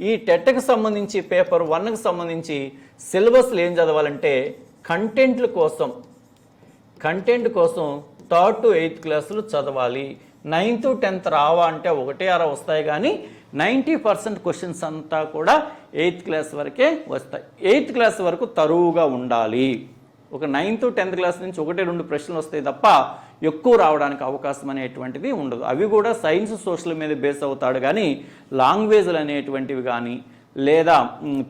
ఈ టెట్కి సంబంధించి పేపర్ 1కి సంబంధించి సిలబస్లు ఏం చదవాలంటే కంటెంట్ కోసం 3rd to 8th క్లాసులు చదవాలి. 9th 10th రావా అంటే 1-6 వస్తాయి, కానీ 90% క్వశ్చన్స్ అంతా కూడా 8th క్లాస్ వరకే వస్తాయి. 8th క్లాస్ వరకు తరువుగా ఉండాలి. ఒక 9th 10th క్లాస్ నుంచి 1-2 ప్రశ్నలు వస్తాయి తప్ప ఎక్కువ రావడానికి అవకాశం అనేటువంటిది ఉండదు. అవి కూడా సైన్స్ సోషల్ మీద బేస్ అవుతాడు, కానీ లాంగ్వేజ్లు అనేటువంటివి కానీ లేదా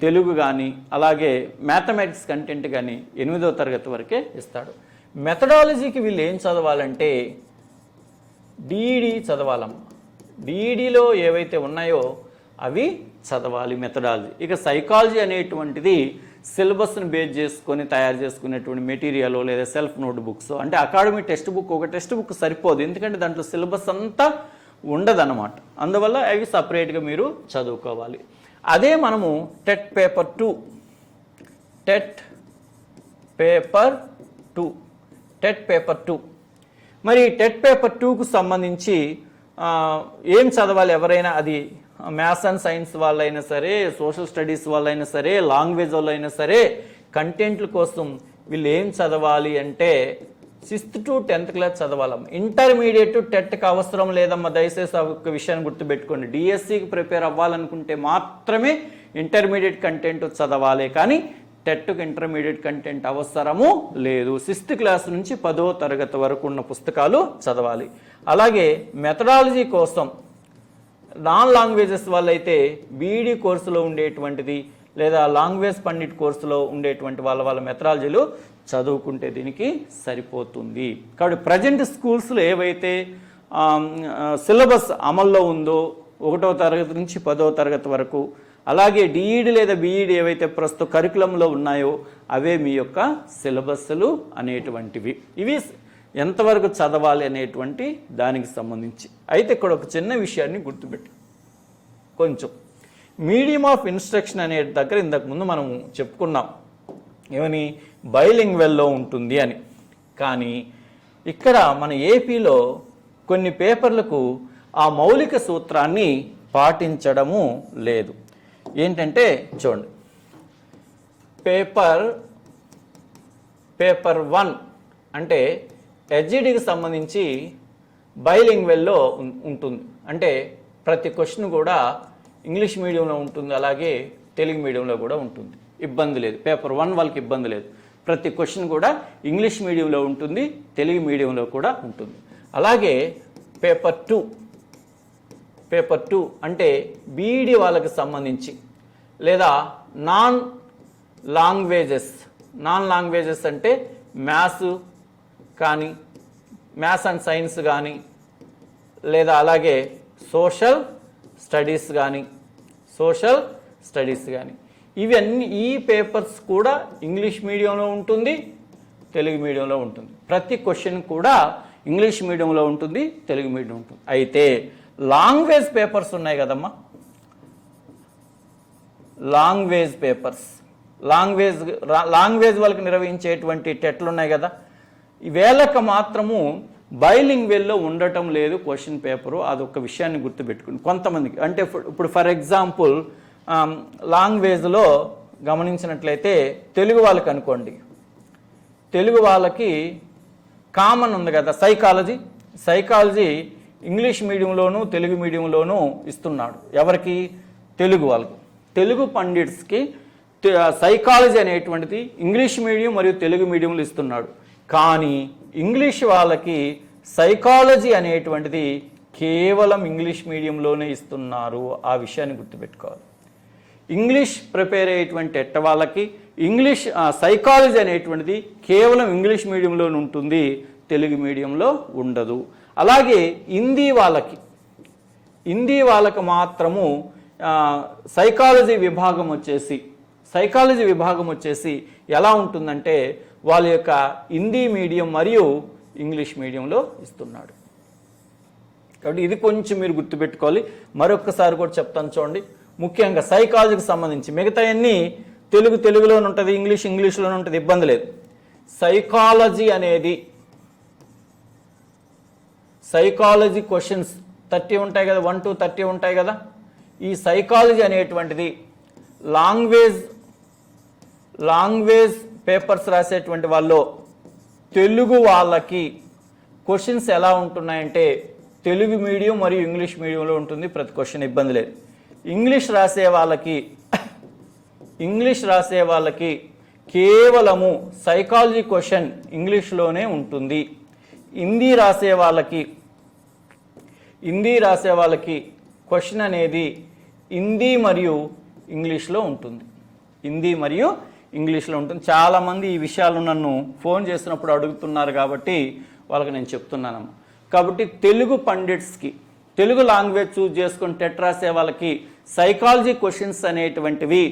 తెలుగు కానీ అలాగే మ్యాథమెటిక్స్ కంటెంట్ కానీ 8వ తరగతి వరకే ఇస్తాడు. మెథడాలజీకి వీళ్ళు ఏం చదవాలంటే డిఈడి చదవాలమ్మా. డిఈడిలో ఏవైతే ఉన్నాయో అవి చదవాలి మెథడాలజీ. ఇక సైకాలజీ అనేటువంటిది సిలబస్ని బేస్ చేసుకొని తయారు చేసుకునేటువంటి మెటీరియల్ లేదా సెల్ఫ్ నోట్ బుక్స్, అంటే అకాడమీ టెక్స్ట్ బుక్ ఒక టెక్స్ట్ బుక్ సరిపోదు, ఎందుకంటే దాంట్లో సిలబస్ అంతా ఉండదన్నమాట. అందువల్ల అవి సపరేట్గా మీరు చదువుకోవాలి. అదే మనము టెట్ పేపర్ 2 మరి టెట్ పేపర్ 2కు సంబంధించి ఏం చదవాలి ఎవరైనా, అది మ్యాథ్స్ అండ్ సైన్స్ వాళ్ళైనా సరే, సోషల్ స్టడీస్ వాళ్ళైనా సరే, లాంగ్వేజ్ వాళ్ళైనా సరే, కంటెంట్ల కోసం వీళ్ళు ఏం చదవాలి అంటే 6th to 10th క్లాస్ చదవాలమ్మ. ఇంటర్మీడియట్ టెట్కి అవసరం లేదమ్మా. దయచేసి ఒక విషయాన్ని గుర్తుపెట్టుకోండి. డిఎస్సికి ప్రిపేర్ అవ్వాలనుకుంటే మాత్రమే ఇంటర్మీడియట్ కంటెంట్ చదవాలి, కానీ టెట్కి ఇంటర్మీడియట్ కంటెంట్ అవసరము లేదు. 6th క్లాస్ నుంచి 10వ తరగతి వరకు ఉన్న పుస్తకాలు చదవాలి. అలాగే మెథడాలజీ కోసం నాన్ లాంగ్వేజెస్ వాళ్ళైతే బీఈడి కోర్సులో ఉండేటువంటిది లేదా లాంగ్వేజ్ పండిట్ కోర్సులో ఉండేటువంటి వాళ్ళ మెథడాలజీలు చదువుకుంటే దీనికి సరిపోతుంది. కాబట్టి ప్రజెంట్ స్కూల్స్లో ఏవైతే సిలబస్ అమల్లో ఉందో 1వ తరగతి నుంచి 10వ తరగతి వరకు, అలాగే డిఈడి లేదా బీఈడి ఏవైతే ప్రస్తుత కరికులంలో ఉన్నాయో అవే మీ యొక్క సిలబస్లు అనేటువంటివి. ఇవి ఎంతవరకు చదవాలి అనేటువంటి దానికి సంబంధించి. అయితే ఇక్కడ ఒక చిన్న విషయాన్ని గుర్తుపెట్టు. కొంచెం మీడియం ఆఫ్ ఇన్స్ట్రక్షన్ అనే దగ్గర ఇంతకుముందు మనం చెప్పుకున్నాం, ఏమని బైలింగ్వెల్లో ఉంటుంది అని. కానీ ఇక్కడ మన ఏపీలో కొన్ని పేపర్లకు ఆ మౌలిక సూత్రాన్ని పాటించడము లేదు. ఏంటంటే చూడండి, పేపర్ 1 అంటే ఎస్జిడికి సంబంధించి బైలింగ్వెల్లో ఉంటుంది. అంటే ప్రతి క్వశ్చన్ కూడా ఇంగ్లీష్ మీడియంలో ఉంటుంది, అలాగే తెలుగు మీడియంలో కూడా ఉంటుంది. ఇబ్బంది లేదు. పేపర్ 1 వాళ్ళకి ఇబ్బంది లేదు. ప్రతి క్వశ్చన్ కూడా ఇంగ్లీష్ మీడియంలో ఉంటుంది, తెలుగు మీడియంలో కూడా ఉంటుంది. అలాగే పేపర్ 2 అంటే బీఈడి వాళ్ళకి సంబంధించి లేదా నాన్ లాంగ్వేజెస్ అంటే మ్యాథ్స్ కానీ, మ్యాథ్స్ అండ్ సైన్స్ కానీ, లేదా అలాగే సోషల్ స్టడీస్ కానీ ఇవన్నీ ఈ పేపర్స్ కూడా ఇంగ్లీష్ మీడియంలో ఉంటుంది, తెలుగు మీడియంలో ఉంటుంది. ప్రతి క్వశ్చన్ కూడా ఇంగ్లీష్ మీడియంలో ఉంటుంది, తెలుగు మీడియం ఉంటుంది. అయితే లాంగ్వేజ్ పేపర్స్ ఉన్నాయి కదమ్మా, లాంగ్వేజ్ పేపర్స్, లాంగ్వేజ్ వాళ్ళకి నిర్వహించేటువంటి టెట్లు ఉన్నాయి కదా, వీళ్ళకి మాత్రము బైలింగ్వెల్లో ఉండటం లేదు క్వశ్చన్ పేపరు. అదొక విషయాన్ని గుర్తుపెట్టుకుని కొంతమందికి, అంటే ఇప్పుడు ఫర్ ఎగ్జాంపుల్ లాంగ్వేజ్లో గమనించినట్లయితే తెలుగు వాళ్ళకి అనుకోండి, తెలుగు వాళ్ళకి కామన్ ఉంది కదా సైకాలజీ ఇంగ్లీష్ మీడియంలోనూ తెలుగు మీడియంలోనూ ఇస్తున్నాడు. ఎవరికి? తెలుగు వాళ్ళకి. తెలుగు పండిట్స్కి సైకాలజీ అనేటువంటిది ఇంగ్లీష్ మీడియం మరియు తెలుగు మీడియంలో ఇస్తున్నాడు. కానీ ఇంగ్లీష్ వాళ్ళకి సైకాలజీ అనేటువంటిది కేవలం ఇంగ్లీష్ మీడియంలోనే ఇస్తున్నారు. ఆ విషయాన్ని గుర్తుపెట్టుకోవాలి. ఇంగ్లీష్ ప్రిపేర్ అయ్యేటువంటి ఎట్ట వాళ్ళకి ఇంగ్లీష్ సైకాలజీ అనేటువంటిది కేవలం ఇంగ్లీష్ మీడియంలోనే ఉంటుంది, తెలుగు మీడియంలో ఉండదు. అలాగే హిందీ వాళ్ళకి మాత్రము సైకాలజీ విభాగం వచ్చేసి ఎలా ఉంటుందంటే వాళ్ళ యొక్క హిందీ మీడియం మరియు ఇంగ్లీష్ మీడియంలో ఇస్తున్నాడు. కాబట్టి ఇది కొంచెం మీరు గుర్తుపెట్టుకోవాలి. మరొకసారి కూడా చెప్తాను చూడండి. ముఖ్యంగా సైకాలజీకి సంబంధించి మిగతా అన్నీ తెలుగులోనే ఉంటుంది, ఇంగ్లీష్లోనే ఉంటుంది, ఇబ్బంది లేదు. సైకాలజీ క్వశ్చన్స్ 30 ఉంటాయి కదా, 1 to 30 ఉంటాయి కదా. ఈ సైకాలజీ అనేటువంటిది లాంగ్వేజ్ పేపర్స్ రాసేటువంటి వాళ్ళు తెలుగు వాళ్ళకి క్వశ్చన్స్ ఎలా ఉంటున్నాయంటే తెలుగు మీడియం మరియు ఇంగ్లీష్ మీడియంలో ఉంటుంది ప్రతి క్వశ్చన్, ఇబ్బంది లేదు. ఇంగ్లీష్ రాసే వాళ్ళకి కేవలము సైకాలజీ క్వశ్చన్ ఇంగ్లీష్లోనే ఉంటుంది. హిందీ రాసే వాళ్ళకి క్వశ్చన్ అనేది హిందీ మరియు ఇంగ్లీష్లో ఉంటుంది. చాలామంది ఈ విషయాలు నన్ను ఫోన్ చేసినప్పుడు అడుగుతున్నారు కాబట్టి వాళ్ళకి నేను చెప్తున్నాను. కాబట్టి తెలుగు పండిట్స్కి తెలుగు లాంగ్వేజ్ చూజ్ చేసుకొని టెట్ రాసే వాళ్ళకి సైకాలజీ క్వశ్చన్స్ అనేటువంటివి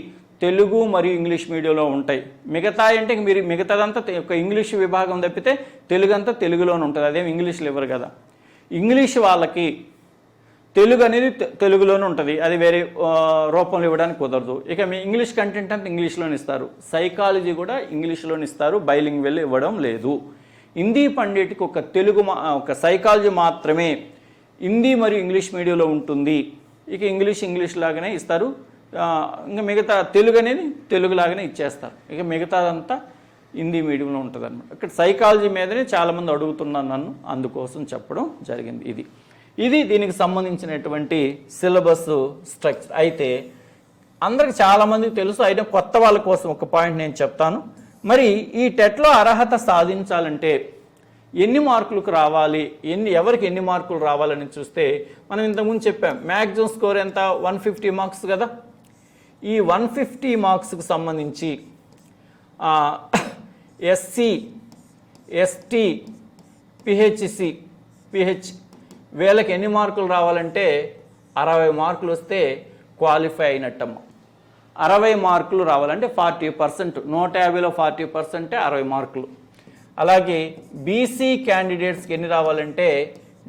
తెలుగు మరియు ఇంగ్లీష్ మీడియంలో ఉంటాయి. మిగతా అంటే మీరు మిగతాదంతా ఒక ఇంగ్లీష్ విభాగం తప్పితే తెలుగు అంతా తెలుగులోనే ఉంటుంది. అదేం ఇంగ్లీష్లో ఇవ్వరు కదా. ఇంగ్లీష్ వాళ్ళకి తెలుగు అనేది తెలుగులోనే ఉంటుంది, అది వేరే రూపంలో ఇవ్వడానికి కుదరదు. ఇక మీ ఇంగ్లీష్ కంటెంట్ అంతా ఇంగ్లీష్లోనే ఇస్తారు, సైకాలజీ కూడా ఇంగ్లీష్లోనే ఇస్తారు, బైలింగ్వెల్ ఇవ్వడం లేదు. హిందీ పండిట్కి ఒక సైకాలజీ మాత్రమే హిందీ మరియు ఇంగ్లీష్ మీడియంలో ఉంటుంది. ఇక ఇంగ్లీష్ లాగానే ఇస్తారు, ఇంకా మిగతా తెలుగు అనేది తెలుగు లాగానే ఇచ్చేస్తారు. ఇక మిగతాదంతా హిందీ మీడియంలో ఉంటుంది అనమాట. ఇక్కడ సైకాలజీ మీదనే చాలామంది అడుగుతున్నారు నన్ను, అందుకోసం చెప్పడం జరిగింది. ఇది దీనికి సంబంధించినటువంటి సిలబస్ స్ట్రక్చర్. అయితే అందరికి చాలామందికి తెలుసు, అయినా కొత్త వాళ్ళ కోసం ఒక పాయింట్ నేను చెప్తాను. మరి ఈ టెట్లో అర్హత సాధించాలంటే ఎన్ని మార్కులకు రావాలి, ఎవరికి ఎన్ని మార్కులు రావాలని చూస్తే మనం ఇంతకుముందు చెప్పాం మ్యాక్సిమం స్కోర్ ఎంత, 150 మార్క్స్ కదా. ఈ 150 మార్క్స్కి సంబంధించి ఎస్సీ, ఎస్టీ, పిహెచ్ వీళ్ళకి ఎన్ని మార్కులు రావాలంటే 60 మార్కులు వస్తే క్వాలిఫై అయినట్టమ్మ. 60 మార్కులు రావాలంటే 40%, 150లో 40% 60 మార్కులు. అలాగే బీసీ క్యాండిడేట్స్కి ఎన్ని రావాలంటే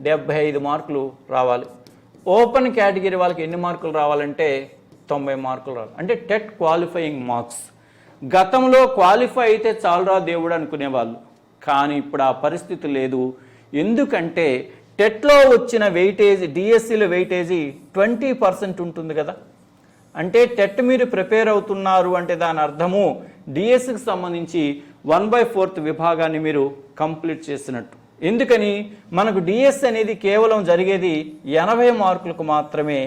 75 మార్కులు రావాలి. ఓపెన్ కేటగిరీ వాళ్ళకి ఎన్ని మార్కులు రావాలంటే 90 మార్కులు రావాలి. అంటే టెట్ క్వాలిఫైయింగ్ మార్క్స్. గతంలో క్వాలిఫై అయితే చాలురా దేవుడు అనుకునేవాళ్ళు, కానీ ఇప్పుడు ఆ పరిస్థితి లేదు. ఎందుకంటే టెట్లో వచ్చిన వెయిటేజ్, డిఎస్సిలో వెయిటేజీ 20% ఉంటుంది కదా. అంటే టెట్ మీరు ప్రిపేర్ అవుతున్నారు అంటే దాని అర్థము డిఎస్సికి సంబంధించి 1/4 విభాగాన్ని మీరు కంప్లీట్ చేసినట్టు. ఎందుకని మనకు డిఎస్సి అనేది కేవలం జరిగేది 80 మార్కులకు మాత్రమే.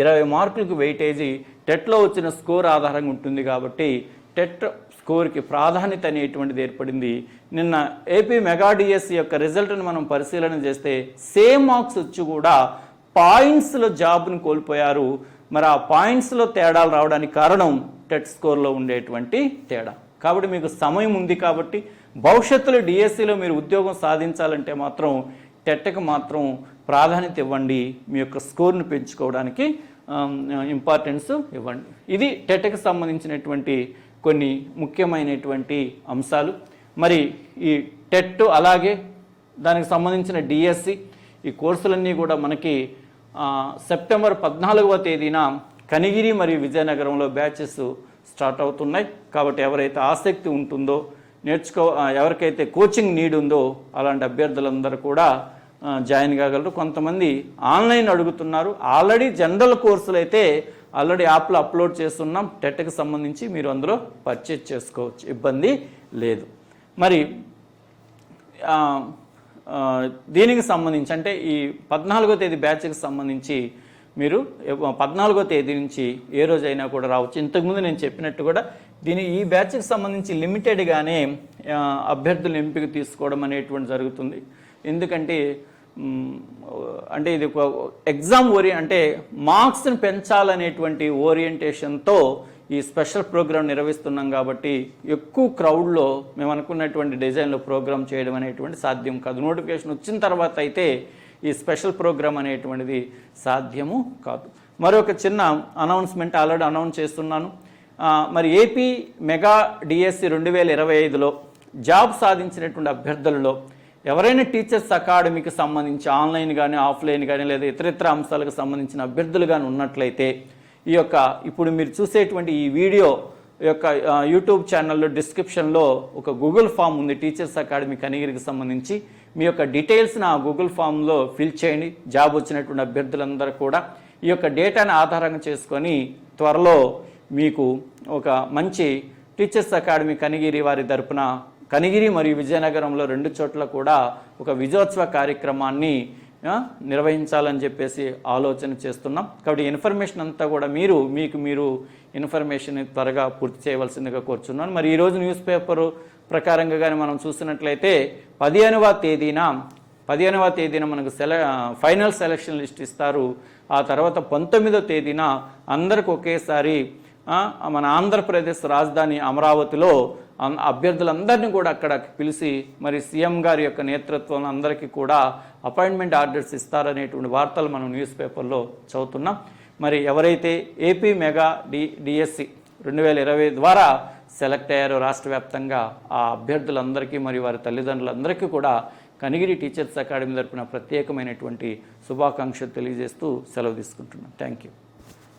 20 మార్కులకు వెయిటేజీ టెట్లో వచ్చిన స్కోర్ ఆధారంగా ఉంటుంది. కాబట్టి టెట్ స్కోర్కి ప్రాధాన్యత అనేటువంటిది ఏర్పడింది. నిన్న ఏపీ మెగా డిఎస్సి యొక్క రిజల్ట్ని మనం పరిశీలన చేస్తే సేమ్ మార్క్స్ వచ్చి కూడా పాయింట్స్లో జాబ్ని కోల్పోయారు. మరి ఆ పాయింట్స్లో తేడాలు రావడానికి కారణం టెట్ స్కోర్లో ఉండేటువంటి తేడా. కాబట్టి మీకు సమయం ఉంది కాబట్టి భవిష్యత్తులో డిఎస్సిలో మీరు ఉద్యోగం సాధించాలంటే మాత్రం టెట్కి మాత్రం ప్రాధాన్యత ఇవ్వండి. మీ యొక్క స్కోర్ను పెంచుకోవడానికి ఇంపార్టెన్స్ ఇవ్వండి. ఇది టెట్కి సంబంధించినటువంటి కొన్ని ముఖ్యమైనటువంటి అంశాలు. మరి ఈ టెట్ అలాగే దానికి సంబంధించిన డిఎస్సి ఈ కోర్సులన్నీ కూడా మనకి సెప్టెంబర్ 14వ తేదీన కనిగిరి మరియు విజయనగరంలో బ్యాచెస్ స్టార్ట్ అవుతున్నాయి. కాబట్టి ఎవరైతే ఆసక్తి ఉంటుందో ఎవరికైతే కోచింగ్ నీడ్ ఉందో అలాంటి అభ్యర్థులందరూ కూడా జాయిన్ కాగలరు. కొంతమంది ఆన్లైన్ అడుగుతున్నారు. ఆల్రెడీ జనరల్ కోర్సులు అయితే ఆల్రెడీ యాప్లో అప్లోడ్ చేస్తున్నాం. టెట్కి సంబంధించి మీరు అందులో పర్చేజ్ చేసుకోవచ్చు, ఇబ్బంది లేదు. మరి దీనికి సంబంధించి అంటే ఈ 14వ తేదీ బ్యాచ్కి సంబంధించి మీరు 14వ తేదీ నుంచి ఏ రోజైనా కూడా రావచ్చు. ఇంతకుముందు నేను చెప్పినట్టు కూడా ఈ బ్యాచ్కి సంబంధించి లిమిటెడ్గానే అభ్యర్థుల ఎంపిక తీసుకోవడం అనేటువంటి జరుగుతుంది. ఎందుకంటే ఇది ఒక ఎగ్జామ్ అంటే మార్క్స్ని పెంచాలనేటువంటి ఓరియంటేషన్తో ఈ స్పెషల్ ప్రోగ్రామ్ నిర్వహిస్తున్నాం. కాబట్టి ఎక్కువ క్రౌడ్లో మేము అనుకున్నటువంటి డిజైన్లో ప్రోగ్రామ్ చేయడం అనేటువంటి సాధ్యం కాదు. నోటిఫికేషన్ వచ్చిన తర్వాత అయితే ఈ స్పెషల్ ప్రోగ్రామ్ అనేటువంటిది సాధ్యము కాదు. మరొక చిన్న అనౌన్స్మెంట్ ఆల్రెడీ అనౌన్స్ చేస్తున్నాను. మరి ఏపీ మెగా డిఎస్సి 2025లో జాబ్ సాధించినటువంటి అభ్యర్థులలో ఎవరైనా టీచర్స్ అకాడమీకి సంబంధించి ఆన్లైన్ కానీ ఆఫ్లైన్ కానీ లేదా ఇతరితర అంశాలకు సంబంధించిన అభ్యర్థులు కానీ ఉన్నట్లయితే ఇప్పుడు మీరు చూసేటువంటి ఈ వీడియో యొక్క యూట్యూబ్ ఛానల్లో డిస్క్రిప్షన్లో ఒక గూగుల్ ఫామ్ ఉంది. టీచర్స్ అకాడమీ కనిగిరికి సంబంధించి మీ యొక్క డీటెయిల్స్ని ఆ గూగుల్ ఫామ్లో ఫిల్ చేయండి. జాబ్ వచ్చినటువంటి అభ్యర్థులందరూ కూడా ఈ యొక్క డేటాను ఆధారంగా చేసుకొని త్వరలో మీకు ఒక మంచి టీచర్స్ అకాడమీ కనిగిరి వారి తరపున కనిగిరి మరియు విజయనగరంలో 2 చోట్ల కూడా ఒక విజయోత్సవ కార్యక్రమాన్ని నిర్వహించాలని చెప్పేసి ఆలోచన చేస్తున్నాం. కాబట్టి ఇన్ఫర్మేషన్ అంతా కూడా మీరు ఇన్ఫర్మేషన్ త్వరగా పూర్తి చేయవలసిందిగా కోరుచున్నాను. మరి ఈరోజు న్యూస్ పేపర్ ప్రకారంగా కానీ మనం చూసినట్లయితే 15వ తేదీన మనకు ఫైనల్ సెలక్షన్ లిస్ట్ ఇస్తారు. ఆ తర్వాత 19వ తేదీన అందరికి ఒకేసారి మన ఆంధ్రప్రదేశ్ రాజధాని అమరావతిలో అభ్యర్థులందరినీ కూడా అక్కడ పిలిచి మరి సీఎం గారి యొక్క నేతృత్వంలో అందరికీ కూడా అపాయింట్మెంట్ ఆర్డర్స్ ఇస్తారనేటువంటి వార్తలు మనం న్యూస్ పేపర్లో చదువుతున్నాం. మరి ఎవరైతే ఏపీ మెగా డిఎస్సి 2020 ద్వారా సెలెక్ట్ అయ్యారో రాష్ట్ర వ్యాప్తంగా ఆ అభ్యర్థులందరికీ మరియు వారి తల్లిదండ్రులందరికీ కూడా కనిగిరి టీచర్స్ అకాడమీ తరపున ప్రత్యేకమైనటువంటి శుభాకాంక్షలు తెలియజేస్తూ సెలవు తీసుకుంటున్నాను. Thank you.